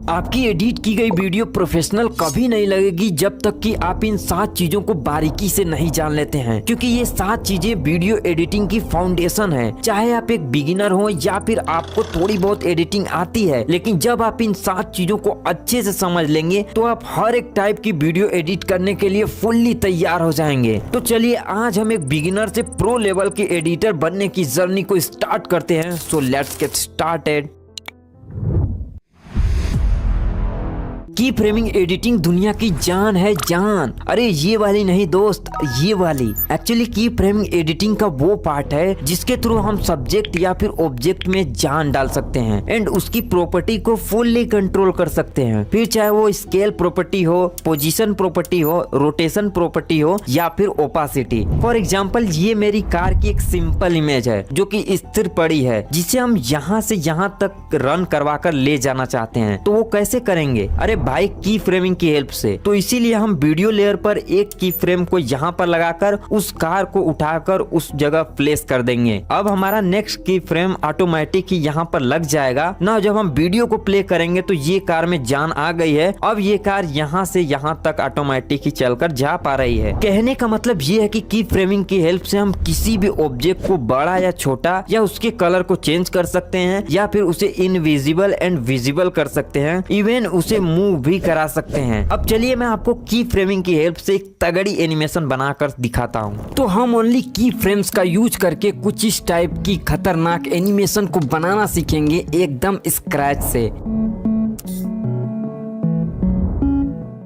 आपकी एडिट की गई वीडियो प्रोफेशनल कभी नहीं लगेगी जब तक कि आप इन 7 चीजों को बारीकी से नहीं जान लेते हैं, क्योंकि ये 7 चीजें वीडियो एडिटिंग की फाउंडेशन है। चाहे आप एक बिगिनर हो या फिर आपको थोड़ी बहुत एडिटिंग आती है, लेकिन जब आप इन 7 चीजों को अच्छे से समझ लेंगे तो आप हर एक टाइप की वीडियो एडिट करने के लिए फुल्ली तैयार हो जाएंगे। तो चलिए आज हम एक बिगिनर से प्रो लेवल के एडिटर बनने की जर्नी को स्टार्ट करते हैं। So let's get started. की फ्रेमिंग एडिटिंग दुनिया की जान है, जान। अरे ये वाली नहीं दोस्त, ये वाली। एक्चुअली की फ्रेमिंग एडिटिंग का वो पार्ट है जिसके थ्रू हम सब्जेक्ट या फिर ऑब्जेक्ट में जान डाल सकते हैं एंड उसकी प्रॉपर्टी को फुल्ली कंट्रोल कर सकते हैं। फिर चाहे वो स्केल प्रॉपर्टी हो, पोजीशन प्रॉपर्टी हो, रोटेशन प्रॉपर्टी हो या फिर ओपासिटी। फॉर एग्जाम्पल ये मेरी कार की एक सिंपल इमेज है जो कि स्थिर पड़ी है, जिसे हम यहाँ से यहाँ तक रन करवा कर ले जाना चाहते हैं। तो वो कैसे करेंगे? अरे भाई की फ्रेमिंग की हेल्प से। तो इसीलिए हम वीडियो लेयर पर एक की फ्रेम को यहाँ पर लगाकर उस कार को उठाकर उस जगह प्लेस कर देंगे। अब हमारा नेक्स्ट की फ्रेम ऑटोमेटिक ही यहाँ पर लग जाएगा ना। जब हम वीडियो को प्ले करेंगे तो ये कार में जान आ गई है। अब ये कार यहाँ से यहाँ तक ऑटोमेटिक ही चलकर जा पा रही है। कहने का मतलब ये है कि की फ्रेमिंग की हेल्प से हम किसी भी ऑब्जेक्ट को बड़ा या छोटा या उसके कलर को चेंज कर सकते हैं या फिर उसे इनविजिबल एंड विजिबल कर सकते हैं, इवन उसे मूव भी करा सकते हैं। अब चलिए मैं आपको की फ्रेमिंग की हेल्प से एक तगड़ी एनिमेशन बनाकर दिखाता हूँ। तो हम ओनली की फ्रेम्स का यूज करके कुछ इस टाइप की खतरनाक एनिमेशन को बनाना सीखेंगे एकदम स्क्रैच से।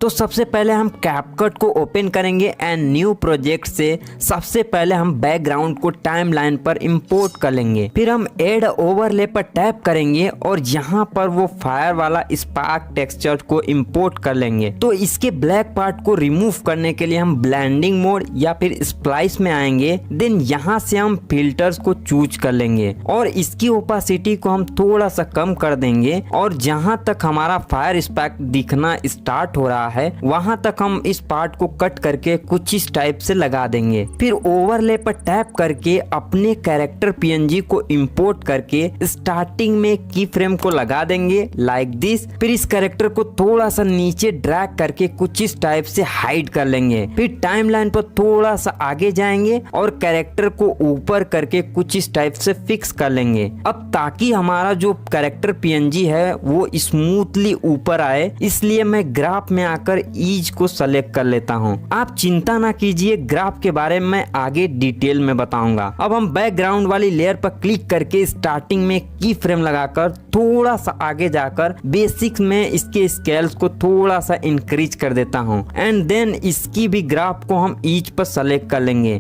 तो सबसे पहले हम कैपकट को ओपन करेंगे एंड न्यू प्रोजेक्ट से सबसे पहले हम बैकग्राउंड को टाइमलाइन पर इंपोर्ट कर लेंगे। फिर हम ऐड ओवरले पर टैप करेंगे और यहाँ पर वो फायर वाला स्पार्क टेक्सचर को इंपोर्ट कर लेंगे। तो इसके ब्लैक पार्ट को रिमूव करने के लिए हम ब्लेंडिंग मोड या फिर स्प्लाइस में आएंगे। देन यहाँ से हम फिल्टर्स को चूज कर लेंगे और इसकी ओपासिटी को हम थोड़ा सा कम कर देंगे और जहाँ तक हमारा फायर स्पार्क दिखना स्टार्ट हो रहा है वहां तक हम इस पार्ट को कट करके कुछ इस टाइप से लगा देंगे। फिर ओवरले पर टैप करके अपने कैरेक्टर पीएनजी को इंपोर्ट करके स्टार्टिंग में की फ्रेम को लगा देंगे लाइक दिस। फिर इस कैरेक्टर को थोड़ा सा नीचे ड्रैग करके कुछ इस टाइप से हाइड कर लेंगे। फिर टाइमलाइन पर थोड़ा सा आगे जाएंगे और कैरेक्टर को ऊपर करके कुछ इस टाइप से फिक्स कर लेंगे। अब ताकि हमारा जो कैरेक्टर पीएनजी है वो स्मूथली ऊपर आए, इसलिए मैं ग्राफ में आकर ईज को सेलेक्ट कर लेता हूं। आप चिंता ना कीजिए, ग्राफ के बारे में आगे डिटेल में बताऊंगा। अब हम बैकग्राउंड वाली लेयर पर क्लिक करके स्टार्टिंग में की फ्रेम लगाकर थोड़ा सा आगे जाकर बेसिक्स में इसके स्केल्स को थोड़ा सा इंक्रीज कर देता हूं एंड देन इसकी भी ग्राफ को हम ईज पर सेलेक्ट कर लेंगे।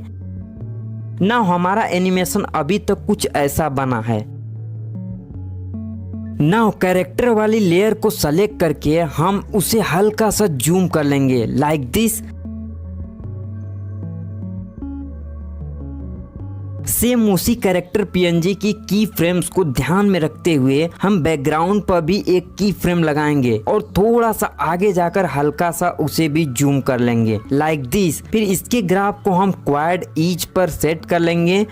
नाउ हमारा एनिमेशन अभी तक कुछ ऐसा बना है। नाउ कैरेक्टर वाली लेयर को सेलेक्ट करके हम उसे हल्का सा जूम कर लेंगे लाइक दिस। सेम उसी कैरेक्टर पीएनजी की फ्रेम्स को ध्यान में रखते हुए हम बैकग्राउंड पर भी एक की फ्रेम लगाएंगे और थोड़ा सा आगे जाकर हल्का सा उसे भी जूम कर लेंगे लाइक दिस। फिर इसके ग्राफ को हम क्वाड ईच पर सेट कर लेंगे।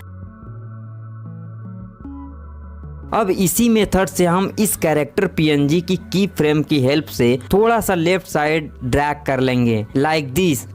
अब इसी मेथड से हम इस कैरेक्टर पीएनजी की फ्रेम की हेल्प से थोड़ा सा लेफ्ट साइड ड्रैग कर लेंगे लाइक दिस।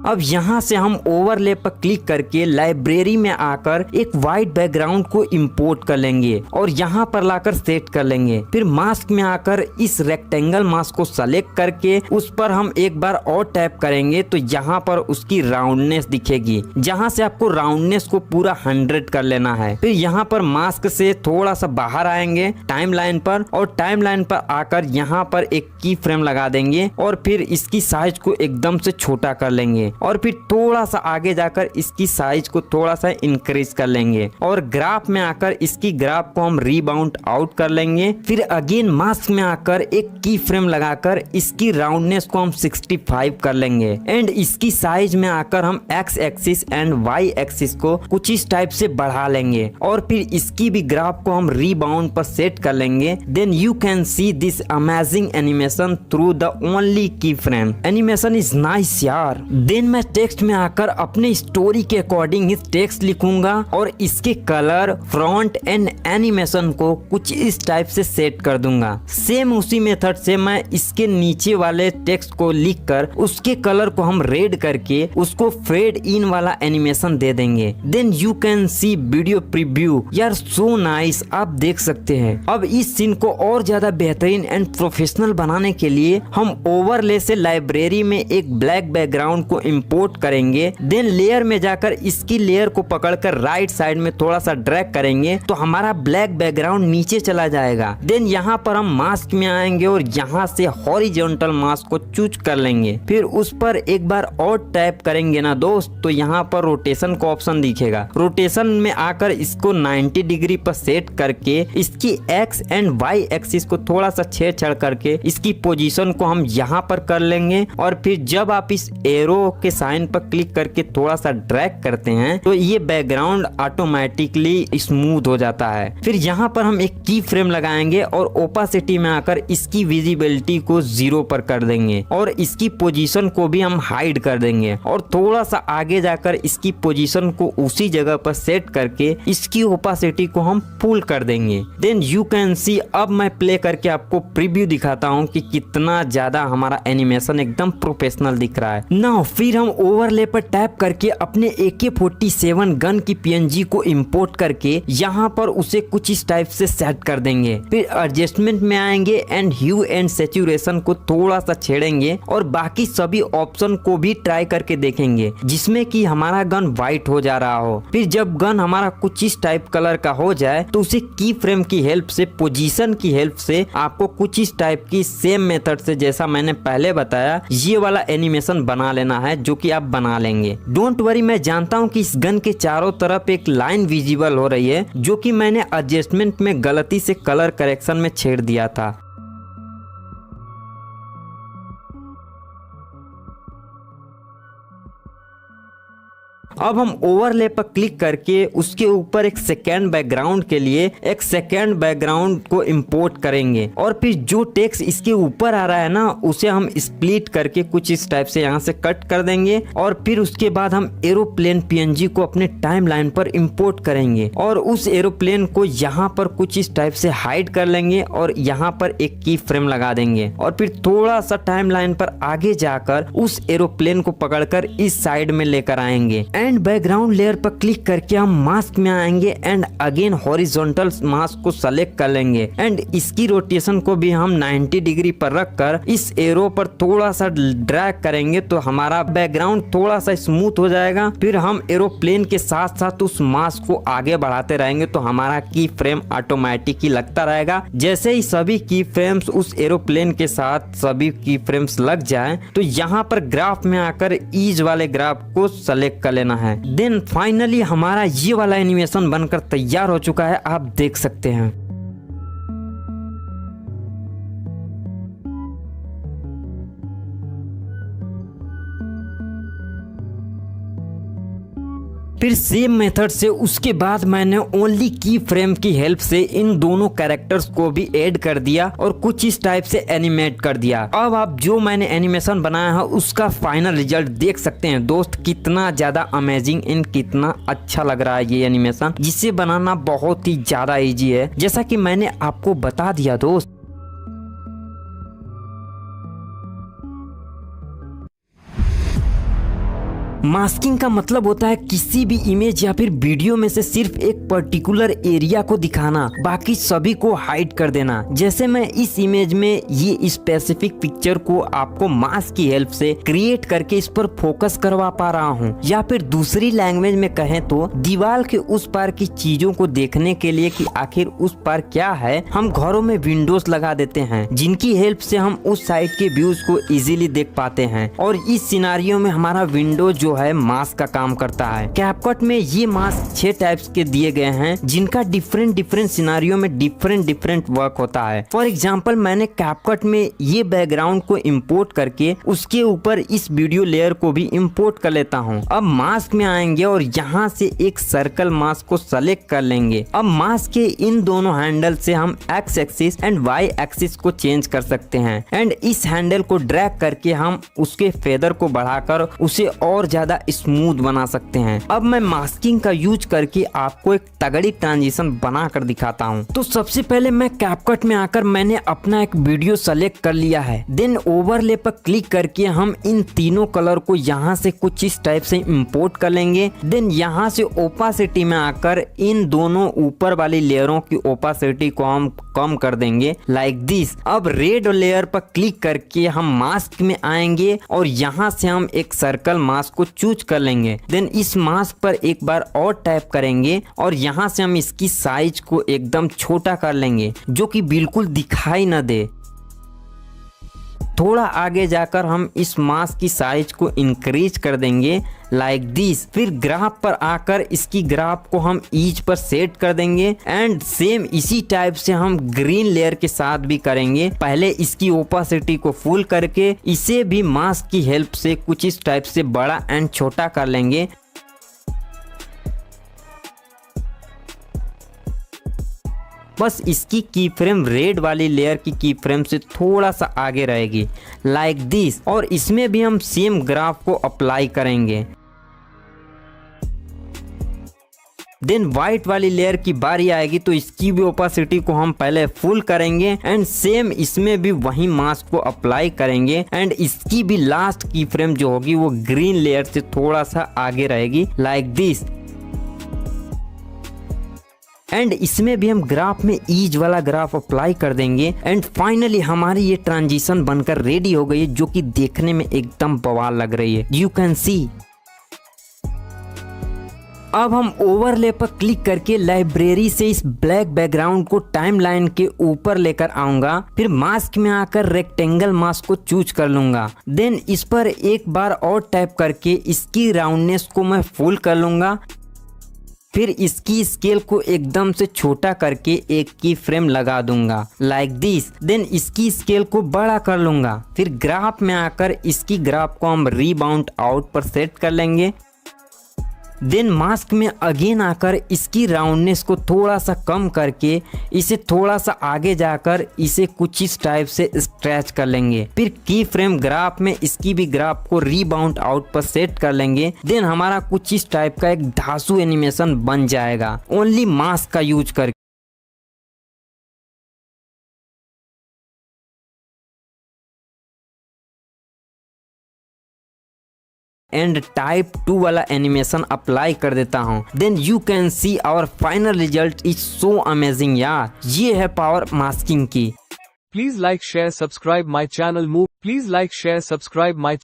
अब यहाँ से हम ओवरले पर क्लिक करके लाइब्रेरी में आकर एक वाइट बैकग्राउंड को इंपोर्ट कर लेंगे और यहाँ पर लाकर सेट कर लेंगे। फिर मास्क में आकर इस रेक्टेंगल मास्क को सेलेक्ट करके उस पर हम एक बार और टैप करेंगे तो यहाँ पर उसकी राउंडनेस दिखेगी, जहाँ से आपको राउंडनेस को पूरा 100 कर लेना है। फिर यहाँ पर मास्क से थोड़ा सा बाहर आएंगे टाइमलाइन पर और टाइमलाइन पर आकर यहाँ पर एक की फ्रेम लगा देंगे और फिर इसकी साइज को एकदम से छोटा कर लेंगे और फिर थोड़ा सा आगे जाकर इसकी साइज को थोड़ा सा इंक्रीज कर लेंगे और ग्राफ में आकर इसकी ग्राफ को हम रीबाउंड आउट कर लेंगे। फिर अगेन मास्क में आकर एक की फ्रेम लगाकर इसकी राउंडनेस को हम 65 कर लेंगे एंड इसकी साइज में आकर हम x axis and Y axis को कुछ इस टाइप से बढ़ा लेंगे और फिर इसकी भी ग्राफ को हम रीबाउंड पर सेट कर लेंगे। Then you can see this amazing animation through the only key frame. Animation is nice यार। देन देन मैं टेक्स्ट में आकर अपने स्टोरी के अकॉर्डिंग इस टेक्स्ट लिखूंगा और इसके कलर, फ्रंट एंड एनिमेशन को कुछ इस टाइप से सेट कर दूंगा। सेम उसी मेथड से मैं इसके नीचे वाले टेक्स्ट को लिखकर उसके कलर को हम रेड करके उसको फेड इन वाला एनिमेशन दे देंगे। Then you can see video preview. यार सो नाइस, आप देख सकते हैं। अब इस सीन को और ज्यादा बेहतरीन एंड प्रोफेशनल बनाने के लिए हम ओवरले से लाइब्रेरी में एक ब्लैक बैकग्राउंड को इंपोर्ट करेंगे। देन लेयर में जाकर इसकी लेयर को पकड़कर राइट साइड में थोड़ा सा ड्रैग करेंगे तो हमारा ब्लैक बैकग्राउंड नीचे चला जाएगा। देन यहाँ पर हम मास्क में आएंगे और यहाँ से हॉरिजॉन्टल मास्क को चूज कर लेंगे। फिर उस पर एक बार और टैप करेंगे ना दोस्त तो यहाँ पर रोटेशन का ऑप्शन दिखेगा। रोटेशन में आकर इसको 90 डिग्री पर सेट करके इसकी एक्स एंड वाई एक्सिस को थोड़ा सा छेड़छाड़ करके इसकी पोजीशन को हम यहाँ पर कर लेंगे। और फिर जब आप इस एरो के साइन पर क्लिक करके थोड़ा सा ड्रैग करते हैं तो ये बैकग्राउंड ऑटोमेटिकली स्मूथ हो जाता है। फिर यहाँ पर हम एक की फ्रेम लगाएंगे और ओपासिटी में आकर इसकी विजिबिलिटी को 0 पर कर देंगे और इसकी पोजीशन को भी हम हाइड कर देंगे और थोड़ा सा आगे जाकर इसकी पोजीशन को उसी जगह पर सेट करके इसकी ओपासिटी को हम फुल कर देंगे। देन यू कैन सी, अब मैं प्ले करके आपको प्रीव्यू दिखाता हूँ कि कितना ज्यादा हमारा एनिमेशन एकदम प्रोफेशनल दिख रहा है। नाउ फिर हम ओवरले पर टैप करके अपने AK-47 गन की PNG को इंपोर्ट करके यहाँ पर उसे कुछ इस टाइप से सेट कर देंगे। फिर एडजस्टमेंट में आएंगे एंड ह्यू एंड सैचुरेशन को थोड़ा सा छेड़ेंगे और बाकी सभी ऑप्शन को भी ट्राई करके देखेंगे जिसमें कि हमारा गन व्हाइट हो जा रहा हो। फिर जब गन हमारा कुछ इस टाइप कलर का हो जाए तो उसे की फ्रेम की हेल्प से, पोजीशन की हेल्प से आपको कुछ इस टाइप की सेम मेथड से जैसा मैंने पहले बताया ये वाला एनिमेशन बना लेना है जो कि आप बना लेंगे। डोंट वरी, मैं जानता हूँ कि इस गन के चारों तरफ एक लाइन विजिबल हो रही है जो कि मैंने एडजस्टमेंट में गलती से कलर करेक्शन में छेड़ दिया था। अब हम ओवरले पर क्लिक करके उसके ऊपर एक सेकेंड बैकग्राउंड के लिए एक सेकेंड बैकग्राउंड को इंपोर्ट करेंगे और फिर जो टेक्स्ट इसके ऊपर आ रहा है ना उसे हम स्प्लिट करके कुछ इस टाइप से यहाँ से कट कर देंगे और फिर उसके बाद हम एरोप्लेन PNG को अपने टाइमलाइन पर इंपोर्ट करेंगे और उस एरोप्लेन को यहाँ पर कुछ इस टाइप से हाइड कर लेंगे और यहाँ पर एक की फ्रेम लगा देंगे और फिर थोड़ा सा टाइमलाइन पर आगे जाकर उस एरोप्लेन को पकड़कर इस साइड में लेकर आएंगे एंड बैकग्राउंड लेयर पर क्लिक करके हम मास्क में आएंगे एंड अगेन हॉरिजॉन्टल मास्क को सेलेक्ट कर लेंगे एंड इसकी रोटेशन को भी हम 90 डिग्री पर रखकर इस एरो पर थोड़ा सा ड्रैग करेंगे तो हमारा बैकग्राउंड थोड़ा सा स्मूथ हो जाएगा। फिर हम एरोप्लेन के साथ साथ उस मास्क को आगे बढ़ाते रहेंगे तो हमारा की फ्रेम ऑटोमेटिक ही लगता रहेगा। जैसे ही सभी की फ्रेम्स उस एरोप्लेन के साथ सभी की फ्रेम्स लग जाए तो यहाँ पर ग्राफ में आकर ईज वाले ग्राफ को सेलेक्ट कर लेना है। देन फाइनली हमारा ये वाला एनिमेशन बनकर तैयार हो चुका है, आप देख सकते हैं। फिर सेम मेथड से उसके बाद मैंने ओनली की फ्रेम की हेल्प से इन दोनों कैरेक्टर्स को भी ऐड कर दिया और कुछ इस टाइप से एनिमेट कर दिया। अब आप जो मैंने एनिमेशन बनाया है उसका फाइनल रिजल्ट देख सकते हैं दोस्त, कितना ज्यादा अमेजिंग एंड कितना अच्छा लग रहा है ये एनिमेशन, जिसे बनाना बहुत ही ज्यादा इजी है जैसा कि मैंने आपको बता दिया दोस्त। मास्किंग का मतलब होता है किसी भी इमेज या फिर वीडियो में से सिर्फ एक पर्टिकुलर एरिया को दिखाना, बाकी सभी को हाइड कर देना। जैसे मैं इस इमेज में ये स्पेसिफिक पिक्चर को आपको मास्क की हेल्प से क्रिएट करके इस पर फोकस करवा पा रहा हूँ, या फिर दूसरी लैंग्वेज में कहें तो दीवार के उस पार की चीजों को देखने के लिए कि आखिर उस पार क्या है, हम घरों में विंडोज लगा देते हैं जिनकी हेल्प से हम उस साइड के व्यूज को इजीली देख पाते हैं। और इस सिनारियो में हमारा विंडो जो जो है मास्क का काम करता है। कैपकट में ये मास्क 6 टाइप्स के दिए गए हैं जिनका डिफरेंट सिनारियो में डिफरेंट वर्क होता है। फॉर एग्जाम्पल मैंने कैपकट में ये बैकग्राउंड को इम्पोर्ट करके उसके ऊपर इस वीडियो लेयर को भी इम्पोर्ट कर लेता हूँ। अब मास्क में आएंगे और यहाँ से एक सर्कल मास्क को सेलेक्ट कर लेंगे। अब मास्क के इन दोनों हैंडल से हम x axis and Y axis को चेंज कर सकते हैं एंड इस हैंडल को ड्रैग करके हम उसके फेदर को बढ़ाकर उसे और ज्यादा स्मूथ बना सकते हैं। अब मैं मास्किंग का यूज करके आपको एक तगड़ी ट्रांजिशन बना कर दिखाता हूँ। तो सबसे पहले मैं कैपकट में आकर मैंने अपना एक वीडियो सेलेक्ट कर लिया है। देन ओवरले पर क्लिक करके हम इन तीनों कलर को यहाँ से कुछ इस टाइप से इंपोर्ट कर लेंगे। देन यहाँ से ओपासिटी में आकर इन दोनों ऊपर वाली लेयरों की ओपासिटी को हम कम कर देंगे लाइक दिस। अब रेड लेयर पर क्लिक करके हम मास्क में आएंगे और यहाँ से हम एक सर्कल मास्क को चूज कर लेंगे। देन इस मास्क पर एक बार और टैप करेंगे और यहाँ से हम इसकी साइज को एकदम छोटा कर लेंगे जो कि बिल्कुल दिखाई न दे। थोड़ा आगे जाकर हम इस मास्क की साइज को इंक्रीज कर देंगे लाइक दिस। फिर ग्राफ पर आकर इसकी ग्राफ को हम ईच पर सेट कर देंगे एंड सेम इसी टाइप से हम ग्रीन लेयर के साथ भी करेंगे। पहले इसकी ओपासिटी को फुल करके इसे भी मास्क की हेल्प से कुछ इस टाइप से बड़ा एंड छोटा कर लेंगे। बस इसकी की फ्रेम रेड वाली लेयर की की फ्रेम से थोड़ा सा आगे रहेगी लाइक दिस और इसमें भी हम सेम ग्राफ को अप्लाई करेंगे। देन व्हाइट वाली लेयर की बारी आएगी तो इसकी भी ओपासिटी को हम पहले फुल करेंगे एंड सेम इसमें भी वही मास्क को अप्लाई करेंगे एंड इसकी भी लास्ट की फ्रेम जो होगी वो ग्रीन लेयर से थोड़ा सा आगे रहेगी लाइक दिस। एंड इसमें भी हम ग्राफ में ईज वाला ग्राफ अप्लाई कर देंगे एंड फाइनली हमारी ये ट्रांजिशन बनकर रेडी हो गई है जो कि देखने में एकदम बवाल लग रही है। यू कैन सी। अब हम ओवरले पर क्लिक करके लाइब्रेरी से इस ब्लैक बैकग्राउंड को टाइमलाइन के ऊपर लेकर आऊंगा। फिर मास्क में आकर रेक्टेंगल मास्क को चूज कर लूंगा। देन इस पर एक बार और टैप करके इसकी राउंडनेस को मैं फुल कर लूंगा। फिर इसकी स्केल को एकदम से छोटा करके एक की फ्रेम लगा दूंगा लाइक दिस। देन इसकी स्केल को बड़ा कर लूंगा। फिर ग्राफ में आकर इसकी ग्राफ को हम रीबाउंड आउट पर सेट कर लेंगे। देन मास्क में अगेन आकर इसकी राउंडनेस को थोड़ा सा कम करके इसे थोड़ा सा आगे जाकर इसे कुछ इस टाइप से स्ट्रेच कर लेंगे। फिर की फ्रेम ग्राफ में इसकी भी ग्राफ को रीबाउंड आउट पर सेट कर लेंगे। देन हमारा कुछ इस टाइप का एक धांसू एनिमेशन बन जाएगा ओनली मास्क का यूज करके। एंड टाइप 2 वाला एनिमेशन अप्लाई कर देता हूँ। Then you can see our final result is so amazing यार। ये है पावर मास्किंग की। Please like share subscribe my channel move. Please like share subscribe my